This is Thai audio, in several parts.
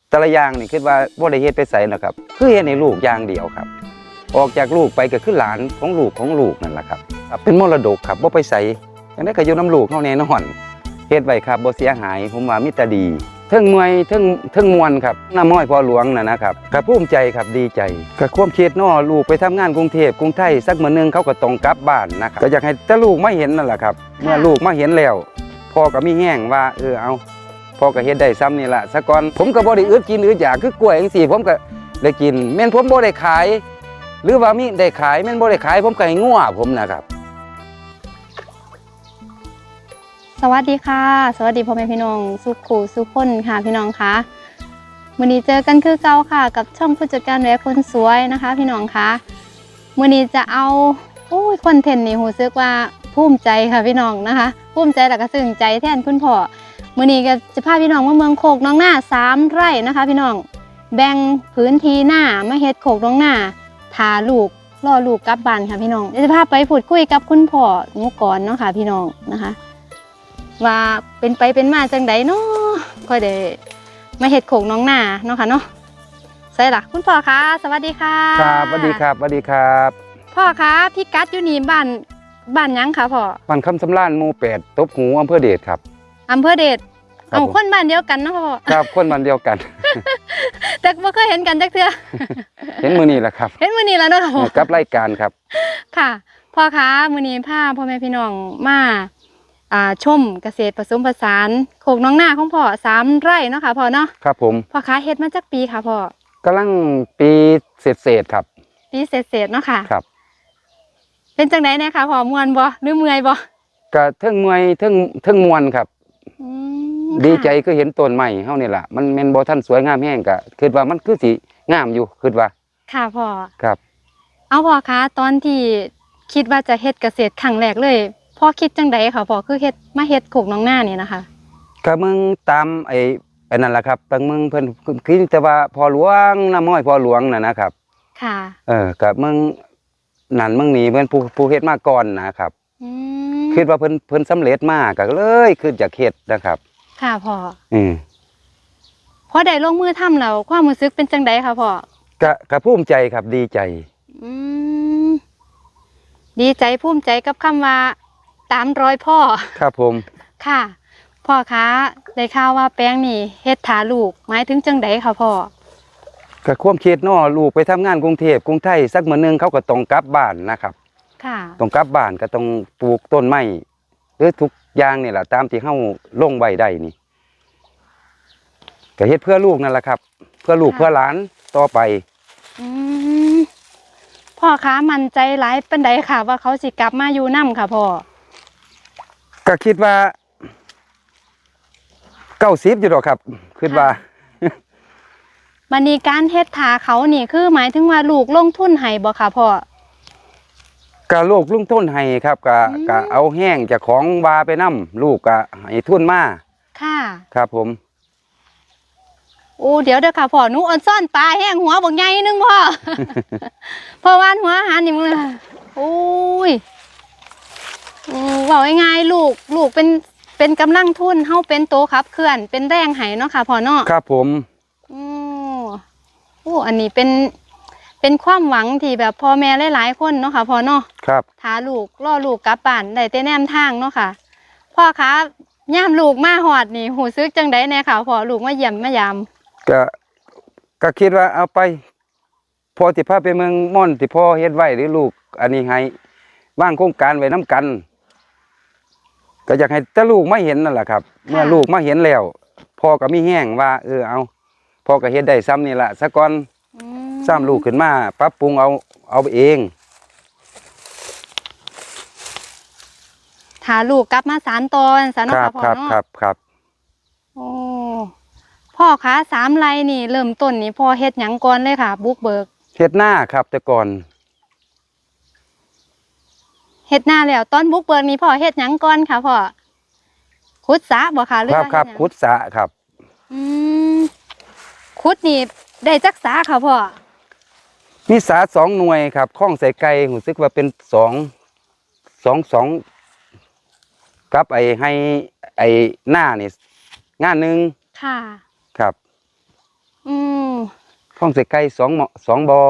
แต่ละอย่างนี่คิดว่าบ่ได้เฮ็ดไปไสนะครับคือเฮ็ดให้ลูกอย่างเดียวครับออกจากลูกไปก็คือหลานของลูกนั่นแหละครับเป็นมรดกครับบ่ไปไสจังได๋ก็อยู่นํลูกเฮาแน่นอนเฮ็ดไว้ครับบ่เสียหายผมว่ามีแต่ดีเทิงมวยเทิงมวนครับน้าม้อยพ่อหลวงน่ะนะครับก็ภูมิใจครับดีใจก็ความคิดเนาะลูกไปทำงานกรุงเทพกรุงไทยสักมื้อนึงเขาก็ต้องกลับบ้านนะครับก็อยากให้แต่ลูกมาเห็นนั่นแหละครับเมื่อลูกมาเห็นแล้วพ่อก็มีแห้งว่าเอาพ่อก็เฮ็ดได้ซ้ำนี่ล่ะซะก่อนผมก็บ่ได้อึดกินอึดอยากคือกล้วยจังซี่ผมก็ได้กินแม่นผมบ่ได้ขายหรือว่ามีได้ขายแม่นบ่ได้ขายผมก็ให้งัวผมนะครับสวัสดีค่ะสวัสดีพ่อแม่พี่น้องสุขุสุขคนค่ะพี่น้องคะมื้อนี้เจอกันคือเก่าค่ะกับช่องผู้จัดการแหวคนสวยนะคะพี่น้องคะมื้อนี้จะเอาคอนเทนต์นี่รู้สึกว่าภูมิใจค่ะพี่น้องนะคะภูมิใจแล้วก็ซึ้งใจแทนคุณพ่อมื้อนี้ก็จะพาพี่น้องมาเมืองโคกน้องหน้า3 ไร่นะคะพี่น้องแบ่งพื้นที่หน้ามาเฮ็ดโคกน้องหน้าทาลูกรอลูกกลับบ้านค่ะพี่น้องจะพาไปพูดคุยกับคุณพ่อหนูก่อนเนาะค่ะพี่น้องนะคะว่าเป็นไปเป็นมาจังไดเนาะค่อยได้มาเฮ็ดโขกน้องหน้าเนาะค่ะเนาะใช่ล่ะคุณพ่อคะสวัสดีค่ะครับสวัสดีครับสวัสดีครับพ่อคะพี่กัดอยู่นี่บ้านยังคะพ่อบ้านคำสำราญหมู่8ตบหูอำเภอเดชครับอำเภอเดชเอาคนบ้านเดียวกันเนาะพ่อครับคนบ้านเดียวกัน แต่บ่เคยเห็นกันจักเทื่อ เห็นมื้อนี้แหละครับเห็นมื้อนี้แล้วเนาะกับรายการครับค่ะพ่อคะมื้อนี้พาพ่อแม่พี่น้องมาชมเกษตรผสมผสานโขกน้องหน้าของพ่อ3 ไร่เนาะค่ะพ่อเนาะครับผมพ่อคะเฮ็ดมาจักปีค่ะพ่อกำลังปีเศษครับปีเศษเนาะค่ะครับเป็นจังได๋แน่ค่ะพ่อม่วนบ่หรือเมื่อยบ่ก็เทิงเมื่อยเทิงม่วนครับดีใจคือเห็นต้นไม้เฮานี่ล่ะมันแม่นบ่ทันสวยงามแฮงก็คิดว่ามันคือสิงามอยู่คิดว่าค่ะพ่อครับเอาพ่อคะตอนที่คิดว่าจะเฮ็ดเกษตรครั้งแรกเลยพ่อคิดจังไดค่ะพ่อคือมาเฮ็ดโขกน้องหน้านี่นะคะก็มึงตามไอ้นั่นล่ะครับตั้งมึงเพิ่นคิดแต่ว่าพ่อหลวงน้าม้อยพ่อหลวงน่ะนะครับค่ะก็มึงนั่นมึงนี่เพิ่นผู้เฮ็ดมาก่อนนะครับคิดว่าเพิ่นสำเร็จมาก็เลยคิดอยากเฮ็ดนะครับค่ะพ่อพอได้ลงมือทำแล้วความรู้สึกเป็นจังไดค่ะพ่อก็ภูมิใจครับดีใจดีใจภูมิใจกับคำว่าตามรอยพ่อครับผมค่ะพ่อคะได้ข่าวว่าแป้งนี่เฮ็ดถาลูกหมายถึงจังไดค่ะพ่อก็ความคิดเนาะลูกไปทำงานกรุงเทพกรุงไทยสักมื้อนึงเขาก็ต้องกลับบ้านนะครับค่ะต้องกลับบ้านก็ต้องปลูกต้นไม้หรือทุกอย่างนี่แหละตามที่เฮาลงไว้ได้นี่ก็เฮ็ดเพื่อลูกนั่นแหละครับเพื่อลูกเพื่อหลานต่อไปพ่อคะมั่นใจหลายปานใดค่ะว่าเขาสิกลับมาอยู่นำค่ะพ่อก็คิดว่า90อยู่ดอกครับคิดว่าบัดนี้การเฮ็ดถาเขานี่คือหมายถึงว่าลูกลงทุนให้บ่ค่ะพ่อก็ลูกลงทุนให้ครับก็เอาแห้งจากของวาไปนำลูกก็ให้ทุนมาค่ะครับผมโอ้เดี๋ยวค่ะพ่อหนูอ่อนซ่อนปลาแห้งหัวบักใหญ่นึงพ่อพ่อวานหัวอาหารนี่มึงโอ้ยบอกง่ายๆลูกเป็นกำลังทุนเฮาเป็นโตขับเคลื่อนเป็นแรงให้เนาะค่ะพ่อเนาะครับผมอันนี้เป็นความหวังที่แบบพ่อแม่หลายๆคนเนาะค่ะพ่อเนาะครับถ้าลูกรอลูกกลับบ้านได้แต่แนมทางเนาะค่ะพ่อคะย่ามลูกมาฮอดนี่หูซึกจังได๋แน่ค่ะพ่อลูกมาเยี่ยมมายามก็คิดว่าเอาไปพอสิพาไปเมืองม่อนที่พ่อเฮ็ดไว้หรือลูกอันนี้ให้วางโครงการไว้นำกันก็อยากให้แต่ลูกมาเห็นนั่นแหละครับเมื่อลูกมาเห็นแล้วพ่อก็มีแห้งว่าเอาพ่อก็เฮ็ดได้ซ้ำนี่ล่ะซะก่อนซ้ำลูกขึ้นมาปรับปรุงเอาเองถ้าลูกกลับมาสานต่อซะเนาะค่ะพ่อเนาะครับโอ้พ่อคะ3 ไร่นี่เริ่มต้นนี่พ่อเฮ็ดหยังก่อนเลยค่ะบุกเบิกเฮ็ดหน้าครับแต่ก่อนเฮ็ดหน้าแล้วตอนบุกเบิกนี่พ่อเฮ็ดหยังก่อนค่ะพ่อขุดสระบ่ค่ะหรือครับขุดสระครับขุดนี่ได้จักสระค่ะพ่อมีสระ2 หน่วยครับคลองใส่ไก่รู้สึกว่าเป็น2กับให้หน้านี่งานนึงค่ะครับ ท้องใส่ไก่2บ่อ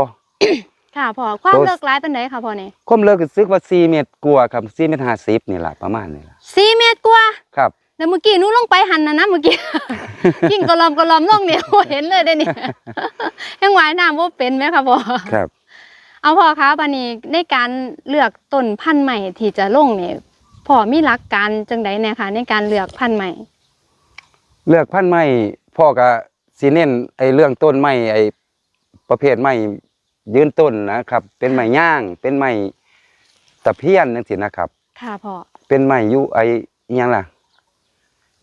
ค่ะพ่อความ ตัว เลิกร้ายเป็นไหนค่ะพ่อนี่ ความเลิกรู้สึกว่า4 เมตรกว่าครับ4 เมตร 50นี่ล่ะประมาณนี้ล่ะ 4 เมตรกว่า ครับ แล้วเมื่อกี้หนูลงไปหันนะเมื่อกี้ ยิ่งกระลอมลงเนี่ย เห็นเลยได้เนี่ย ยังว่ายน้ำว่าเป็นไหมคะพ่อ ครับ เอาพ่อคะบัดนี้ในการเลือกต้นพันธุ์ใหม่ที่จะลงเนี่ยพ่อมีหลักการจังใดแน่คะในการเลือกพันธุ์ใหม่ เลือกพันธุ์ไม้พ่อก็สิเน้นไอ้เรื่องต้นไม้ไอ้ประเภทไม้ยืนต้นนะครับ เป็นไม้ย่าง เป็นไม้ตะเพียนจังซี่นะครับ ค่ะพ่อ เป็นไม้อยู่ไอ้อิหยังล่ะ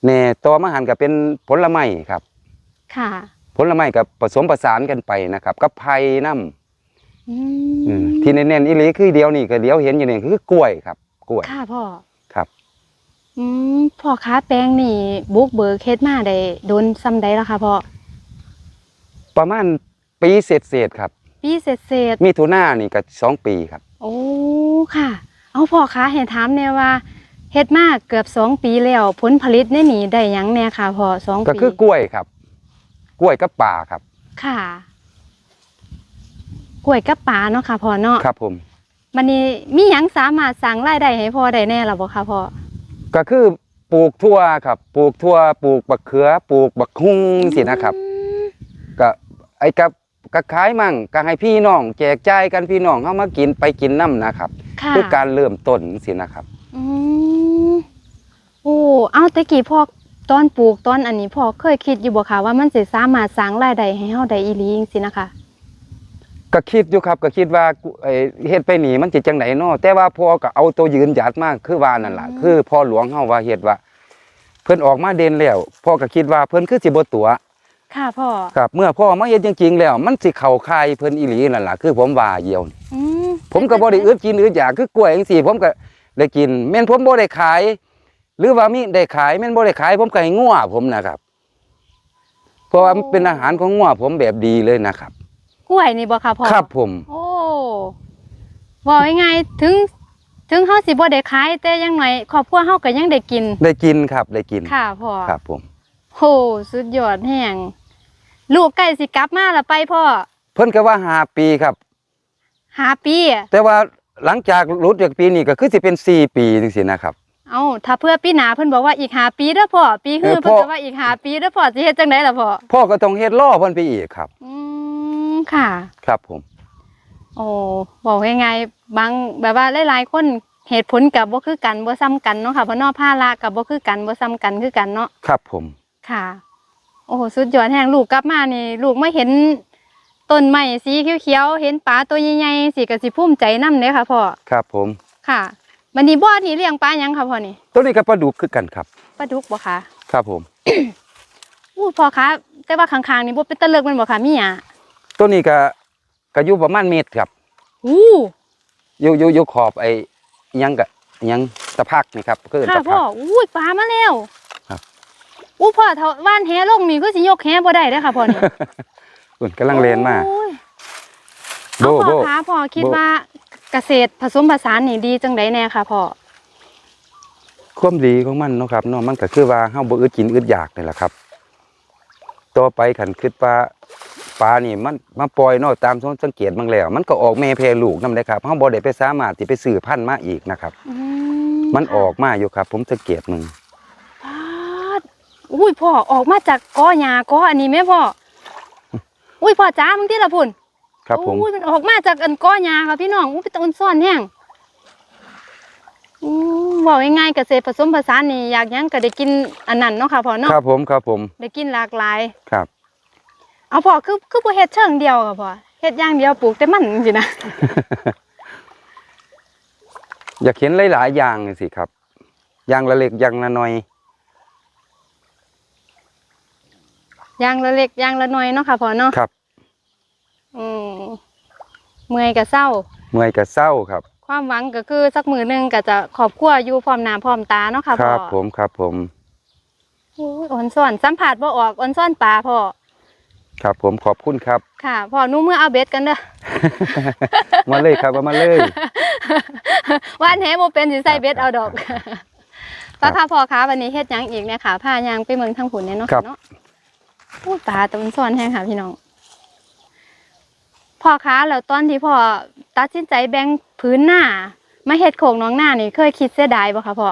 แหน่ต่อมาหันก็เป็นผลไม้ครับ ค่ะ ผลไม้กับผสมผสานกันไปนะครับกับไผ่น้ำ อืม ที่เน้นๆอีหลีคือเดียวนี่ก็เดียวเห็นอยู่นี่คือกล้วยครับกล้วย ค่ะพ่อ ครับ พ่อค้าแป้งนี่บุกเบิกเฮ็ดมาได้โดนซ้ำใดแล้วค่ะพ่อ ประมาณปีเศษๆครับ ปีเศษ มีถุนานี่ก็2 ปีครับ โอ้ค่ะ เอาพ่อค้าให้ถามแน่ว่าเฮ็ดมาเกือบ2 ปีแล้วผลผลิตในนี่ได้หยังแน่ค่ะพ่อ2 ปี ก็คือกล้วยครับ กล้วยกับป่าครับ ค่ะกล้วยกับปลาเนาะค่ะพ่อเนาะ ครับผม มันนี้มีหยังสามารถสร้างรายได้ให้พ่อได้แน่หรอบ่คะพ่อ ก็คือปลูกทั่วครับปลูกทั่วปลูกบักเขือปลูกบักฮุ่งสินะครับ ก็ไอ้กับขายมั่งก็ให้พี่น้องแจกจ่ายกันพี่น้องเฮามากินไปกินน้ำนะครับ ค่ะ คือการเริ่มต้นสินะครับ อืมโอ้เอาแต่กี้พ่อตอนปลูกตอนอันนี้พ่อเคยคิดอยู่บ่คะว่ามันสิสามารถสร้างรายได้ให้เฮาได้อีหลีจังซี่นะคะ ก็คิดอยู่ครับก็คิดว่าเฮ็ดไปนี่มันสิจังได๋เนาะแต่ว่าพ่อก็เอาตัวยืนหยัดมาคือว่านั่นล่ะคือพ่อหลวงเฮาว่าเฮ็ดว่า เพิ่นออกมาเด่นแล้วพ่อก็คิดว่าเพิ่นคือสิบ่ตัว ค่ะพ่อ ครับเมื่อพ่อมาเฮ็ดจริงๆแล้ว มันสิเข้าข่ายเพิ่นอีหลีนั่นล่ะคือผมว่าเยียวนี่ อืม ผมก็บ่ได้อึดกินอึดอยากคือกล้วยจังซี่ผมก็ได้กินแม่นผมบ่ได้ขาย หรือว่ามีได้ขายแม่นบ่ได้ขายผมก็ให้งัวผมนะครับ เพราะว่ามันเป็นอาหารของงัวผมแบบดีเลยนะครับ กล้วยนี่บ่คะพ่อ ครับผม โอ้ว่ายังไงถึงเฮาสิบ่ได้ขายแต่อยังน้อยครอบครัวเฮาก็ยังได้กิน ได้กินครับได้กิน ค่ะพ่อ ครับผม โหสุดยอดแห่งลูกใกล้สิกลับมาแล้วไปพ่อ เพิ่นก็ว่า5 ปีครับ 5 ปีอะ แต่ว่าหลังจากหลุดจากปีนี้ก็คือสิเป็น4 ปีจังซี่นะครับ เอาถ้าเพื่อปีหน้าเพิ่นบอกว่าอีก5 ปีเด้อพ่อปีฮื้อ พ่ เพิ่น อ ก็ว่าอีก5 ปีเด้อพ่อสิเฮ็ดจังไดล่ะพ่อ พ่อก็ต้องเฮ็ดล่อเพิ่นไปอีกครับ ค่ะ ครับผม โอ้บอกยังไงบางแบบว่าหลายๆคนเหตุผลกับบ่คือกันบ่ซ้ำกันเนาะค่ะเพราะเนอภาระกับบ่คือกันบ่ซ้ำกันคือกันเนาะ ครับผม ค่ะ โอ้โหสุดยอดแห่งลูกกลับมานี่ลูกไม่เห็นต้นไม้สีเขียวๆเห็นปลาตัวใหญ่ๆสิก็สิภูมิใจนำเด้ค่ะพ่อ ครับผม ค่ะบัดนี้บ่อที่เลี้ยงปลาหยังค่ะพ่อนี่ ตัวนี้ก็ปลาดุกคือกันครับ ปลาดุกบ่คะ ครับผม อู้พ่อคะแต่ว่าข้างๆนี่บ่เป็นตะเลิกแมันบ่คะมีหยัง ตัวนี้ก็อยู่ประมาณเมตรครับ อู้ อยู่ขอบไอ้อิหยังก็อิหยังตะพักนี่ครับคือ ค่ะ ตะ พ่ พั อก อุ้ยปลามาแล้ว ครับ อู้พ่อถ้าว่านแหลงนี่คือสิยกแหบ่ได้เด้อค่ะพ่อนี่ อุ่นกำลังเลนมา โอ้ย โบ เอาพ่ โบ อคะพ่อคิด โบ ว่าเกษตรผสมผสานนี่ดีจังไดแน่ค่ะพ่อ ความดีของมันเนาะครับเนาะมันก็คือว่าเฮาบ่อึดกินอึดอยากนี่แหละครับ ต่อไปคันคิดว่าปลานี่มันมาปล่อยเนาะตามสังเกตบางแล้ว มันก็ออกแม่แพร่ลูกนำได้ครับเฮาบ่ได้ไปสามารถที่ไปซื้อพันธุ์มาอีกนะครับ มันออกมาอยู่ครับ ผมสังเกตมึง ปาดอุ้ยพ่อออกมาจากกอหญ้ากออันนี้แม่พ่อ อุ้ยพ่อจ้ามึงที่ละพุ่น ครับผม อุ้ยมันออกมาจากอันกอหญ้าค่ะพี่น้องอุ้ยเป็นตะอุ่นซ่อนแห้งบอกง่ายๆเกษตรผสมผสานนี่อยากหยังก็ได้กินอันนั้นเนาะค่ะพ่อเนาะ ครับผมครับผม ได้กินหลากหลาย ครับ เอาพ่อคือบ่เฮ็ดเชิงเดียวค่ะพ่อเฮ็ดอย่างเดียวปลูกแต่มันจังซี่นะ อยากเห็นหลายๆอย่างนี่สิครับ อย่างละเล็กอย่างละน้อย อย่างละเล็กอย่างละน้อยเนาะค่ะพ่อเนาะ ครับ อืมเมื่อยก็เศร้า เมื่อยก็เศร้าครับ ความหวังก็คือสักมื้อหนึงก็จะครอบครัวอยู่พร้อมหน้าพร้อมตาเนาะค่ะ ค พ่อ รับผมครับผม โอ้ยอ่อนซ่อนสัมผัสบ่ออกอ่อนซ่อนปลาพ่อ ครับผมขอบคุณครับ ค่ะพ่อหนูเมื่อเอาเบ็ดกันเด้อ มาเลยครับมาเลย ว่านแหบ่เป็นสิใส่เบ็ดเอาดอกป้าค่ะพ่อคะวันนี้เฮ็ดหยังอีกเนี่ยค่ะพายางไปเมืองทางผุนเนี่ยเนาะ ครับ เนาะโอ้ยปลาตะวันซ่อนแห้งค่ะพี่น้อง พ่อคะแล้วตอนที่พ่อตัดสินใจแบ่งพื้นหน้ามาเฮ็ดโขงน้องหน้านี่เคยคิดเสียดายบ่คะพ่อ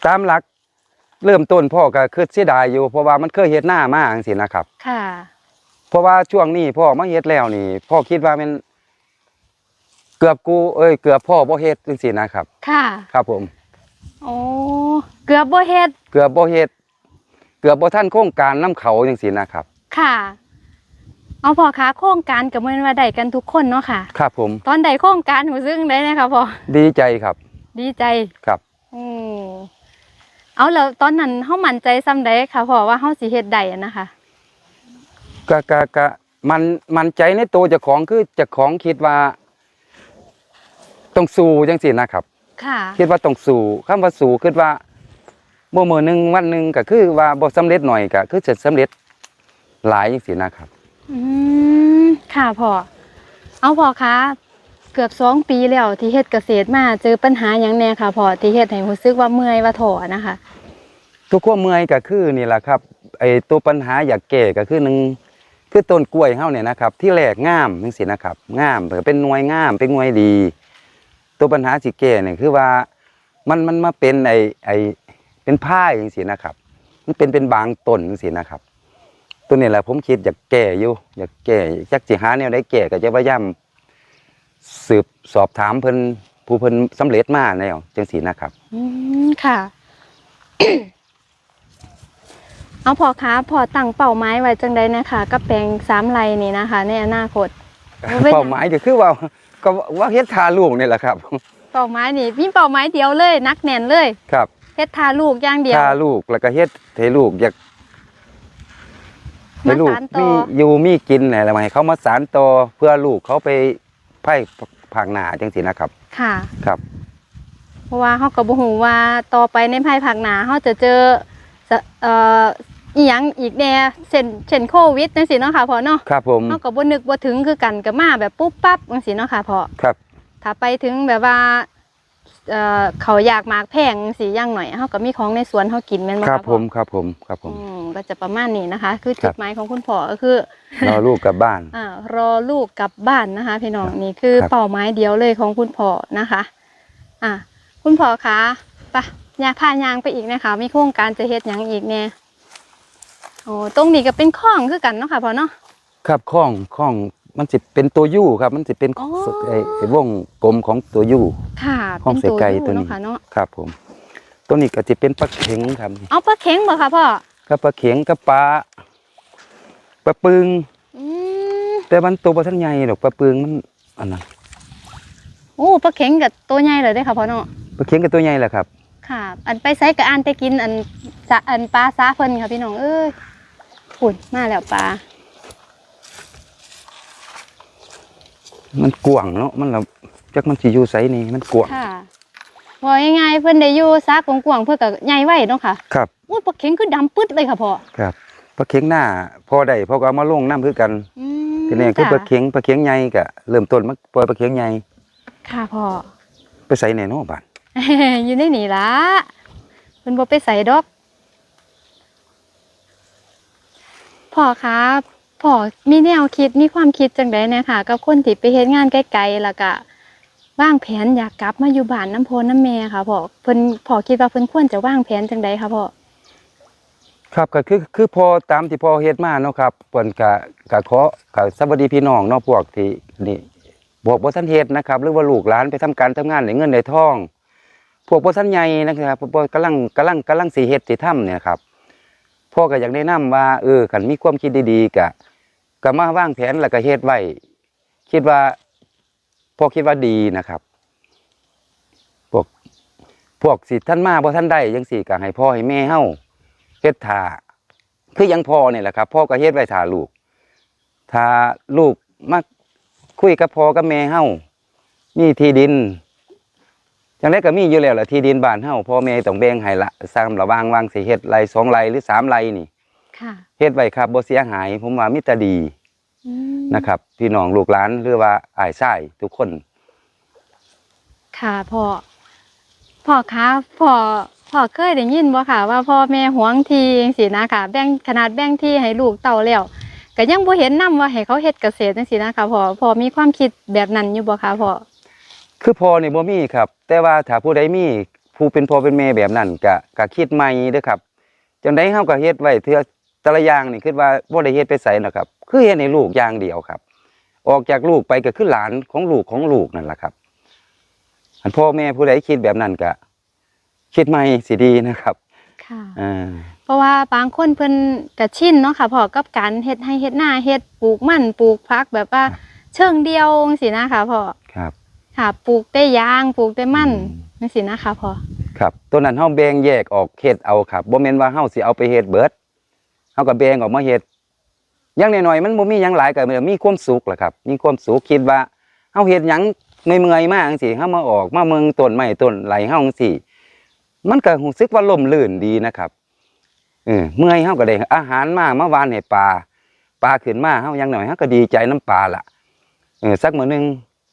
ตามหลักเริ่มต้นพ่อก็คือเสียดายอยู่เพราะว่ามันเคยเฮ็ดหน้ามาจังซี่นะครับ ค่ะ เพราะว่าช่วงนี้พ่อมาเฮ็ดแล้วนี่พ่อคิดว่ามันเกือบพ่อบ่เฮ็ดจังซี่นะครับ ค่ะ ครับผม โอ้เกือบบ่เฮ็ด เกือบบ่เฮ็ดเกือบบ่ทันโครงการนํเขาจังซี่นะครับ ค่ะ เอาพ่อคะโครงการก็เหมือนว่าได้กันทุกคนเนาะค่ะ ครับผม ตอนใดโครงการรู้สึกได้นะคะพ่อ ดีใจครับ ดีใจ ครับ อืมเอาแล้วตอนนั้นเฮามั่นใจซ้ำใดค่ะพ่อว่าเฮาสิเฮ็ดได้อะนะคะ ก็มันใจในตัวเจ้าของคือเจ้าของคิดว่าต้องสู้จังซี่นะครับ ค่ะ คิดว่าต้องสู้คำว่าสู้คิดว่ามื้อหนึงวันหนึงก็คือว่าบ่สำเร็จหน่อยก็คือจะสำเร็จหลายจังซี่นะครับ อืมค่ะพ่อ เอาพ่อคะเกือบ2 ปีแล้วที่เฮ็ดเกษตรมาเจอปัญหาหยังแน่ค่ะพ่อที่เฮ็ดให้รู้สึกว่าเมื่อยว่าท้อนะคะ ทุกความเมื่อยก็คือนี่แหละครับไอ้ตัวปัญหาอยากแก้ก็คือหนึ่งคือต้นกล้วยเฮาเนี่ยนะครับที่แรกงามจังซี่นะครับงามก็เป็นหน่วยงามเป็นหน่วยดี ตัวปัญหาสิแก้เนี่ยคือว่ามันมาเป็นไอ้เป็นพายจังซี่นะครับมันเป็นบางต้นจังซี่นะครับตัวนี้แหละผมคิดอยากแก้อยู่อยากแก้จักสิหาแนวใดแก้ก็จะพยายามสืบสอบถามเพิ่นผู้เพิ่นสำเร็จมาแล้วจังซี่นะครับ อืมค่ะ เอาพ่อคะพ่อตั้งเป้าหมายไว้จังใดนะคะกับแปลง3 ไร่นี่นะคะ ในอนาคต เป้าหมายก็คือว่าก็ว่าเฮ็ดทาลูกนี่แหละครับ เป้าหมายนี่มีเป้าหมายเดียวเลยนักแน่นเลย ครับ เฮ็ดทาลูกอย่างเดียว ทาลูกแล้วก็เฮ็ดให้ลูกอยากให้ลูก มาสานต่อ มีอยู่มีกินอะไรมาให้เขามาสานต่อเพื่อลูกเขาไปไผ่ภาคหน้าจังซี่นะครับ ค่ะ ครับ เพราะว่าเฮาก็บ่ฮู้ว่าต่อไปในภายภาคหน้าเฮาจะเจอสะอีหยังอีกแน่เช่นโควิดจังซี่เนาะค่ะพ่อเนาะ ครับผม เฮาก็บ่นึกบ่ถึงคือกันก็มาแบบปุ๊บปั๊บจังซี่เนาะค่ะพ่อ ครับ ถ้าไปถึงแบบว่าเขาอยากหมากแพงจังซี่อย่างหน่อยเฮาก็มีของในสวนเฮากินแม่นบ่ ครั คะ บผ พ่อ มครับผมครับผม ก็จะประมาณนี้นะคะ คือ ครั จุ บ ดหมายของคุณพ่อก็คือ รอลูกกลับบ้าน รอลูกกลับบ้านนะคะพี่น้องนี่คือ ครับ เป้าหมายเดียวเลยของคุณพ่อนะคะคุณพ่อคะไปยาพายางไปอีกนะคะมีโครงการจะเฮ็ดหยังอีกเนี่ยโอ้ตรงนี้ก็เป็นคลองคือกันเนาะค่ะพ่อเนาะ ครับข้องมันสิเป็นตัวยู่ครับมันสิเป็น อ๋อ ไอ้วงกลมของตัวยู่ ค่ะ คลอง เป็น ใส่ไก่ตัวนี้ เนาะค่ะเนาะ ครับผมตัวนี้ก็จะเป็นปลาเข็งครับ เอาปลาเข็งบ่ค่ะพ่อ กับปลาเข็งกับปลาปึง อืม แต่มันตัวบ่ทันใหญ่ดอกปลาปึงมันอันนั้น โอ้ปลาเข็งกับตัวใหญ่เลยเด้อค่ะพ่อเนาะ ปลาเข็งกับตัวใหญ่แหละครับ ค่ะ อันไปไสก็อ่านไปกินอันปลาซาเพิ่นค่ะพี่น้องเอ้ยปุ่นมาแล้วปลา มันกว้างเนาะมันละจักมันสิอยู่ไสนี่มันกว้าง ค่ะว่าง่ายๆเพิ่นได้อยู่ซากกว้างๆเพิ่นก็ใหญ่ไว้เนาะค่ะ ครับ อุ้ยปลาเข็งคือดำปึ๊ดเลยค่ะพ่อ ครับปลาเข็งหน้าพอได้พอก็เอามาลงน้ำคือกัน อืม ทีนี้คือ จ้ะ ปลาเข็งใหญ่ก็เริ่มต้นมาปล่อยปลาเข็งใหญ่ ค่ะพ่อ ไปใส่ในเนาะบาด อยู่ในนี่ล่ะเพิ่นบ่ไปใส่ดอกพ่อครับพ่อมีแนวคิดมีความคิดจังได๋เนี่ยค่ะกับคนที่ไปเฮ็ดงานไกลๆแล้วก็วางแผนอยากกลับมาอยู่บ้านน้ำพ่อน้ำแม่ค่ะพ่อพ่อคิดว่าเพิ่นควรจะวางแผนจังไดค่ะพ่อ ครับก็คือพอตามที่พ่อเฮ็ดมาเนาะครับเพิ่นก็ขอก็สวัสดีพี่น้องเนาะพวกที่นี่พวกบ่ทันเฮ็ดนะครับ หรือว่าลูกหลานไปทำการทำงานได้เงินได้ทอง พวกบ่ทันใหญ่นะครับพวกกำลังสิเฮ็ดสิทำเนี่ยครับพ่อก็อยากแนะนำว่าคันมีความคิดดีๆก็มาวางแผนแล้วก็เฮ็ดไว้คิดว่าพ่อคิดว่าดีนะครับ พวกสิท่านมาบ่ท่านได้จังซี่ก็ให้พ่อให้แม่เฮาเฮ็ดท่าคือยังพ่อนี่แหละครับพ่อก็เฮ็ดไว้ท่าลูกถ้าลูกมาคุยกับพ่อกับแม่เฮามีที่ดินจังได๋ก็มีอยู่แล้วล่ะที่ดินบ้านเฮาพ่อแม่ต้องแบ่งให้ละซ้ำระวางสิเฮ็ดไร่2 ไร่หรือ3 ไร่นี่ ค่ะ เฮ็ดไว้ครับบ่เสียหายผมว่ามีแต่ดี อืม นะครับพี่น้องลูกหลานหรือว่าอ้ายชายทุกคน ค่ะพ่อคะพ่อเคยได้ยินบ่ค่ะว่าพ่อแม่หวงที่จังซี่นะคะแบ่งขนาดแบ่งที่ให้ลูกเต่าแล้วก็ ก็ยังบ่เห็นนำว่าให้เขาเฮ็ดเกษตรจังซี่นะคะพ่อมีความคิดแบบนั้นอยู่บ่คะพ่อคือพ่อนี่บ่มีครับแต่ว่าถ้าผู้ใดมีผู้เป็นพ่อเป็นแม่แบบนั้นก็คิดใหม่เด้อครับจังได๋เฮาก็เฮ็ดไว้เทื่อแต่ละอย่างนี่คิดว่าบ่ได้เฮ็ดไปไสหรอกครับคือเฮ็ดให้ลูกอย่างเดียวครับ ออกจากลูกไปก็คือหลานของลูกนั่นแหละครับอันพ่อแม่ผู้ใดคิดแบบนั้นก็คิดใหม่สิดีนะครับค่ะเพราะว่าบางคนเพิ่นก็ชินเนาะค่ะพ่อกับการเฮ็ดให้เฮ็ดนาเฮ็ดปลูกมันปลูกผักแบบว่าเชิงเดียวจังซี่นะคะพ่อครับค่ะปลูกแต่ยางปลูกแต่มันจังซี่นะคะพ่อครับตัวนั้นเฮาแบ่งแยกออกเฮ็ดเอาครับบ่แม่นว่าเฮาสิเอาไปเฮ็ดเบิดเฮาก็แบ่งออกมาเฮ็ดอย่างน้อยๆมันบ่มีหยังหลายก็มีความสุขแหละครับมีความสุขคิดว่าเฮาเฮ็ดหยังเมื่อยๆมาจังซี่เฮามาออกมาเมืองต้นไม้ต้นไหลเฮาจังซี่มันก็รู้สึกว่าล่มลื่นดีนะครับเมื่อยเฮาก็ได้อาหารมาหวานให้ปลาขึ้นมาเฮาอย่างน้อยเฮาก็ดีใจน้ำปลาล่ะสักมื้อนึง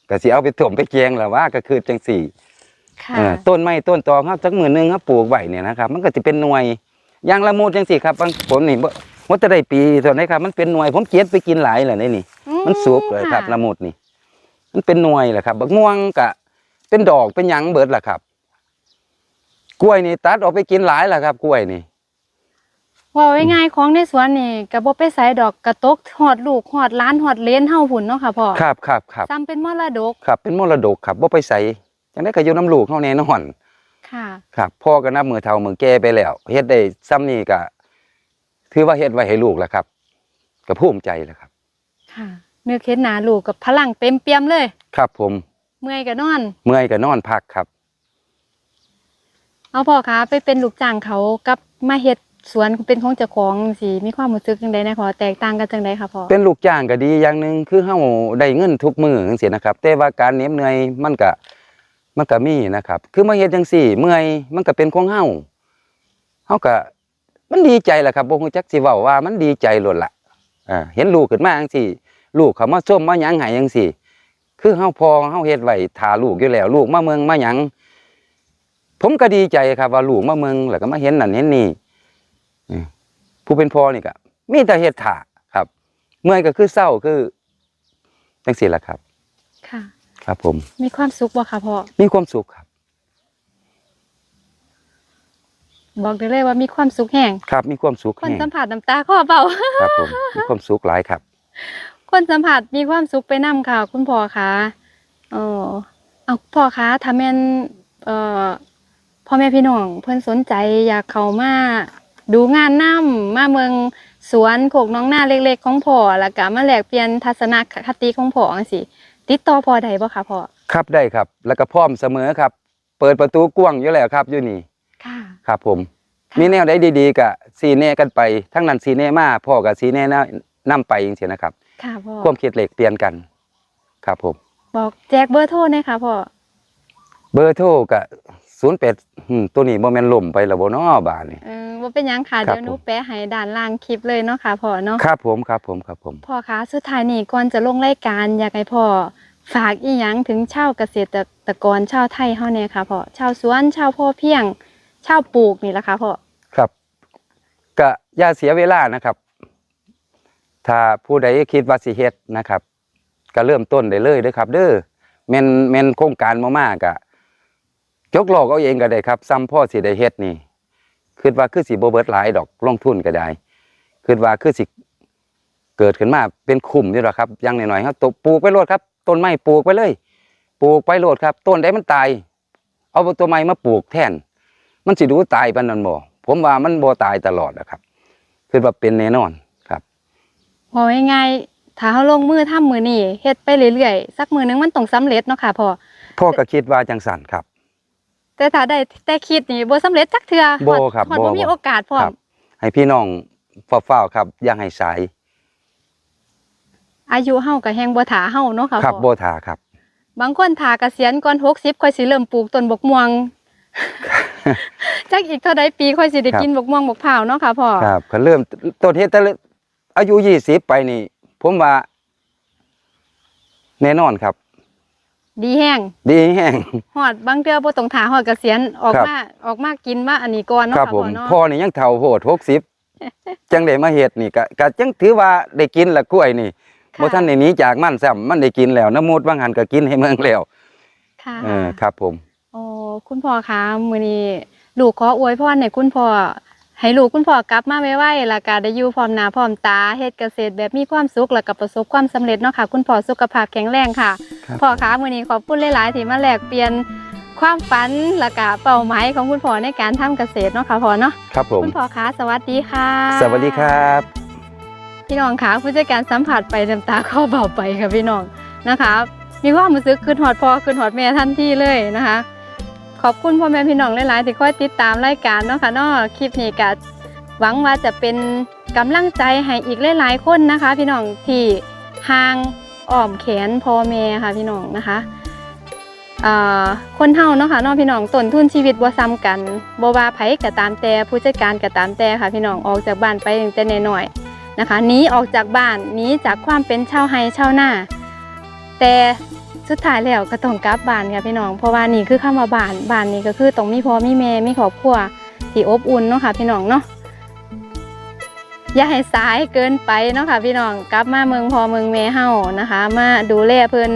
ก็สิเอาไปต้มไปแกงล่ะว่าก็คือจังซี่ต้นไม้ต้นตอกเฮาสักมื้อนึงเฮาปลูกไว้เนี่ยนะครับมันก็สิเป็นหน่วยอย่างละมุดจังซี่ครับบางผมนี่บ่จะได้ปีเท่าไหร่ครับมันเป็นหน่วยผมเก็บไปกินหลายแล้วนี่มันสุกเลยครับละมุดนี่มันเป็นหน่วยแหละครับบักม่วงก็เป็นดอกเป็นหยังเบิดล่ะครับกล้วยนี่ตัดออกไปกินหลายล่ะครับกล้วยนี่ว่าง่ายๆของในสวนนี่ก็บ่ไปไสดอกกระตกฮอดลูกฮอดหลานฮอดเหลนเฮาพุ่นเนาะค่ะพ่อครับซ้ำเป็นมรดกครับเป็นมรดกครับบ่ไปไสจังได๋ก็อยู่นำลูกเฮาแน่นอนค่ะครับพ่อก็นับมือเฒ่ามือแก่ไปแล้วเฮ็ดได้ซ้ำนี่ก็ถือว่าเฮ็ดไว้ให้ลูกแล้วครับก็ภูมิใจแล้วครับค่ะนึกเห็นหน้าลูกกับพลังเต็มเปี่ยมเลยครับผมเมื่อยก็นอนพักครับเอาพ่อคะไปเป็นลูกจ้างเขากับมาเฮ็ดสวนเป็นของเจ้าของสิมีความรู้สึกจังได๋นะพ่อแตกต่างกันจังได๋คะพ่อเป็นลูกจ้างก็ดีอย่างนึงคือเฮาได้เงินทุกมื้อจังซี่นะครับแต่ว่าการเหน็ดเหนื่อยมันก็มีนะครับคือมาเฮ็ดจังซี่เมื่อยมันก็เป็นของเฮาก็มันดีใจแหละครับบ่ฮู้จักสิเว้าว่ามันดีใจโลดล่ะเห็นลูกขึ้นมาจังซี่ลูกเขามาชมมาหยังให้จังซี่คือเฮาพอเฮาเฮ็ดไว้ท่าลูกอยู่แล้วลูกมาเมืองมาหยังผมก็ดีใจครับว่าลูกมาเมืองแล้วก็มาเห็นนั่นเห็นนี่ผู้เป็นพ่อนี่ก็มีแต่เฮ็ดท่าครับเมื่อยก็คือเศร้าคือจังซี่ล่ะครับค่ะครับผมมีความสุขบ่คะพ่อมีความสุขครับบอกได้เลยว่ามีความสุขแห้งครับมีความสุขแห้งคนสัมผัสน้ำตาคลอเบาครับผมมีความสุขหลายครับคนสัมผัสมีความสุขไปนำค่ะคุณพ่อคะเอาพ่อคะถ้าแม่นพ่อแม่พี่น้องเพิ่นสนใจอยากเข้ามาดูงานนำมาเมืองสวนโคกน้องนาเล็กๆของพ่อแล้วก็มาแลกเปลี่ยนทัศนคติของพ่อจังซี่ติดต่อพ่อได้บ่คะพ่อครับได้ครับแล้วก็พร้อมเสมอครับเปิดประตูกว้างอยู่แล้วครับอยู่นี่ค่ะครับผมมีแนวใดดีๆก็สีแน่กันไปทั้งนั้นสีแน่มาพ่อกับสีแน่นำไปจังซี่นะครับค่ะพ่อความคิดเลขเปลี่ยนกันครับผมบอกแจกเบอร์โทรหน่อยค่ะพ่อเบอร์โทรก็08ตัวนี้บ่แม่นล่มไปแล้วบ่น้อบาดนี่บ่เป็นหยังค่ะเดี๋ยวหนูแปะให้ด้านล่างคลิปเลยเนาะค่ะพ่อเนาะครับผมพ่อคะสุดท้ายนี่ก่อนจะลงรายการอยากให้พ่อฝากอีหยังถึงชาวเกษตรกรชาวไทยเฮาแน่ค่ะพ่อชาวสวนชาวพ่อเพียงชาวปลูกนี่ล่ะค่ะพ่อครับก็อย่าเสียเวลานะครับถ้าผู้ใดคิดว่าสิเฮ็ดนะครับก็เริ่มต้นได้เลยเด้อครับเด้อแม่นโครงการมากๆก็ยกลอกเอาเองก็ได้ครับซ้ำพ่อสิได้เฮ็ดนี่คิดว่าคือสิบ่เบิดหลายดอกลงทุนก็ได้คิดว่าคือสิเกิดขึ้นมาเป็นคุ้มนี่หรอครับอย่างน้อยๆเฮาปลูกไปโลดครับต้นไม้ปลูกไปเลยปลูกไปโลดครับต้นใดมันตายเอาตัวใหม่มาปลูกแทนมันสิดูตายปานนั้นบ่ผมว่ามันบ่ตายตลอดนะครับคิดว่าเป็นแน่นอนครับว่าง่ายๆถ้าเฮาลงมือทำมื้อนี้เฮ็ดไปเรื่อยๆสักมื้อนึงมันต้องสำเร็จเนาะค่ะพ่อก็คิดว่าจังซั่นครับแต่ถ้าได้แต่คิดนี่บ่สำเร็จจักเทื่อบ่ครับบ่มีโอกาสพร้อมให้พี่น้องเฝ้าครับอย่าให้สายอายุเฮาก็แฮงบ่ท่าเฮาเนาะค่ะครับบ่ท่าครับบางคนท่าเกษียณก่อน60ค่อยสิเริ่มปลูกต้นบกม่วงจักอีกเท่าใดปีค่อยสิได้กินบกม่วงบกพร้าวเนาะค่ะพ่อครับก็เริ่มต้นเฮ็ดแต่อายุ20ไปนี่ผมว่าแน่นอนครับดีแห้งฮอดบางเทื่อบ่ต้องท่าฮอดเกษียณออกมากินมาอันนี้ก่อนเนาะครับผมพ่อนี่ยังเฒ่าโพด60 จังได้มาเฮ็ดนี่ก็จังถือว่าได้กินละกล้วยนี่บ่ทันได้หนีจากมันซ้ำมันได้กินแล้วน้ำมูดบางหันก็กินให้เมืองแล้ว ค่ะ ครับผม โอ้คุณพ่อคะมื้อนี้ลูกขออวยพรให้คุณพ่อให้ลูกคุณพ่อกลับมาไวๆแล้วก็ได้อยู่พร้อมหน้าพร้อมตาเฮ็ดเกษตรแบบมีความสุขแล้วก็ประสบความสำเร็จเนาะค่ะคุณพ่อสุขภาพแข็งแรงค่ะ ครับ พ่อคะมื้อนี้ขอบคุณหลายๆที่มาแลกเปลี่ยนความฝันแล้วก็เป้าหมายของคุณพ่อในการทำเกษตรเนาะค่ะพ่อเนาะ ครับผม คุณพ่อคะสวัสดีค่ะ สวัสดีครับ พี่น้องคะผู้จัดการสัมผัสไปน้ำตาคลอเบาไปค่ะพี่น้องนะคะมีความรู้สึกขึ้นหอดพ่อขึ้นหอดแม่ทันทีเลยนะคะ ขอบคุณพ่อแม่พี่น้องหลายๆที่คอยติดตามรายการเนาะค่ะเนาะคลิปนี้ก็หวังว่าจะเป็นกำลังใจให้อีกหลายๆคนนะคะ พี่น้องที่ห่างอ้อมแขนพ่อแม่ค่ะพี่น้องนะคะคนเฮาเนาะค่ะเนาะพี่น้องต้นทุนชีวิตบ่ซ้ำกันบ่ว่าไผก็ตามแต่ผู้จัดการก็ตามแต่ค่ะพี่น้องออกจากบ้านไปตั้งแต่น้อยๆนะคะหนีออกจากบ้านหนีจากความเป็นชาวไร่ชาวนาแต่สุดท้ายแล้วก็ต้องกลับบ้านค่ะพี่น้องเพราะว่านี่คือคำว่าบ้านนี่ก็คือต้องมีพ่อมีแม่มีครอบครัวที่อบอุ่นเนาะค่ะพี่น้องเนาะอย่าให้สายเกินไปเนาะค่ะพี่น้องกลับมาเมืองพ่อเมืองแม่เฮานะคะมาดูแลเพิ่น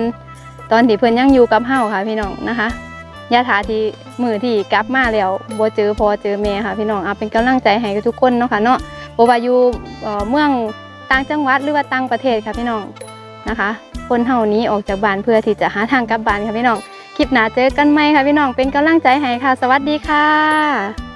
ตอนที่เพิ่นยังอยู่กับเฮาค่ะพี่น้องนะคะอย่าถาที่มือที่กลับมาแล้วบ่เจอพ่อเจอแม่ค่ะพี่น้องเอาเป็นกำลังใจให้กับทุกคนเนาะค่ะเนาะบ่ว่าอยู่เมืองต่างจังหวัดหรือว่าต่างประเทศค่ะพี่น้องนะคะคนเฮานี้ออกจากบ้านเพื่อที่จะหาทางกลับบ้านค่ะพี่น้องคลิปหน้าเจอกันใหม่ค่ะพี่น้องเป็นกำลังใจให้ค่ะสวัสดีค่ะ